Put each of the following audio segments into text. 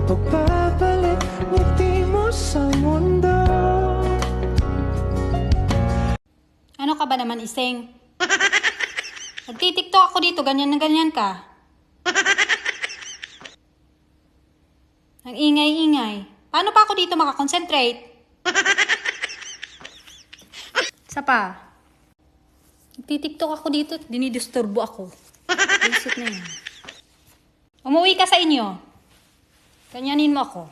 Pagpapalit ngiti mo sa mundo. Ano ka ba naman, Iseng? Nagtitiktok ako dito, ganyan na ganyan ka. Ang ingay-ingay. Paano pa ako dito makakonsentrate? Isa pa. Nagtitiktok ako dito, dinidisturbo ako. Visit na yan. Umuwi ka sa inyo. Ganyanin mo ako.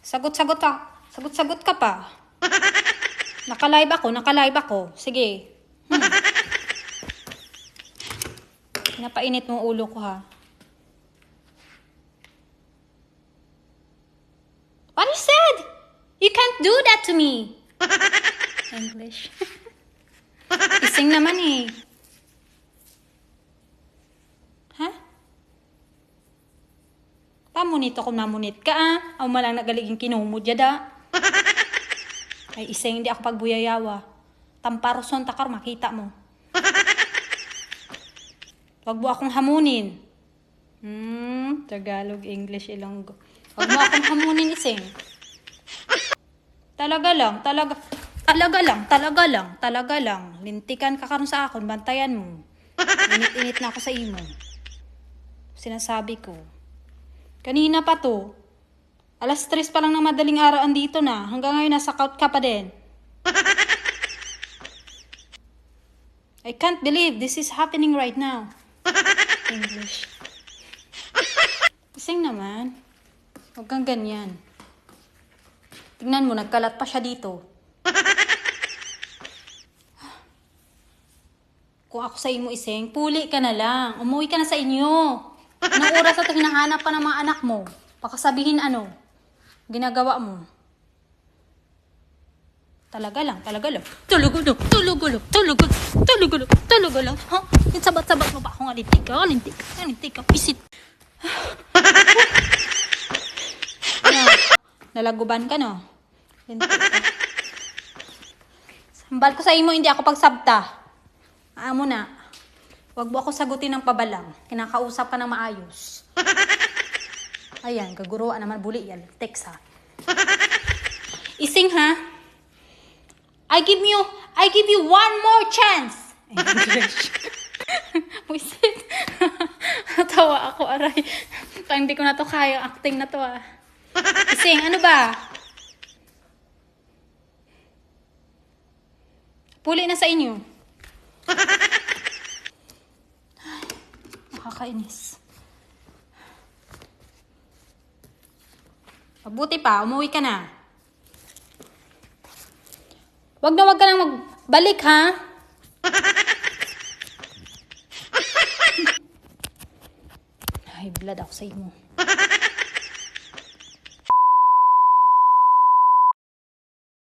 Sagot-sagot ka. Sagot-sagot ka pa. Naka-live ako. Sige. Napainit mong ulo ko, ha. What you said? You can't do that to me. English. Ising naman eh. Ha? Pamunit ako mamunit ka, ah. Aw malang nagaliging kinumod yada. Ay, Iseng, hindi ako pagbuyayawa. Tamparoson takar, makita mo. Wag mo akong hamunin. Tagalog, English, Ilonggo. Wag mo akong hamunin, Iseng. Talaga lang. Lintikan ka karon sa akon, bantayan mo. Init-init na ako sa imo. Sinasabi ko. Kanina pa to. 3:00 pa lang ng madaling araw andito na. Hanggang ngayon nasa couch ka pa din. I can't believe this is happening right now. English. Iseng naman. Huwag kang ganyan. Tingnan mo, nagkalat pa siya dito. Kung ako sa imo, Iseng, puli ka na lang. Umuwi ka na sa inyo. Anong oras na ito hinahanap ka ng mga anak mo? Baka sabihin ano? Ginagawa mo. Talaga lang. Tulog lang. Ha? Yung sabat-sabat mo ba akong alintik ka, pisit. Ano? Nalaguban ka, no? Lintik ka. Sambal ko sa imo, hindi ako pagsabta. Amo na. Huwag mo ako sagutin ng pabalang. Kinakausap ka ng maayos. Ayan, gaguruan naman buli yan. Text, ha. Ising, ha? I give you one more chance. English. Wisit. Natawa ako, aray. Parang hindi ko na to kaya. Acting na to, ah. Ising, ano ba? Puli na sa inyo. Ay, nakakainis. Mabuti pa, umuwi ka na. Wag ka nang magbalik, ha? Ay, blood ako sa imo.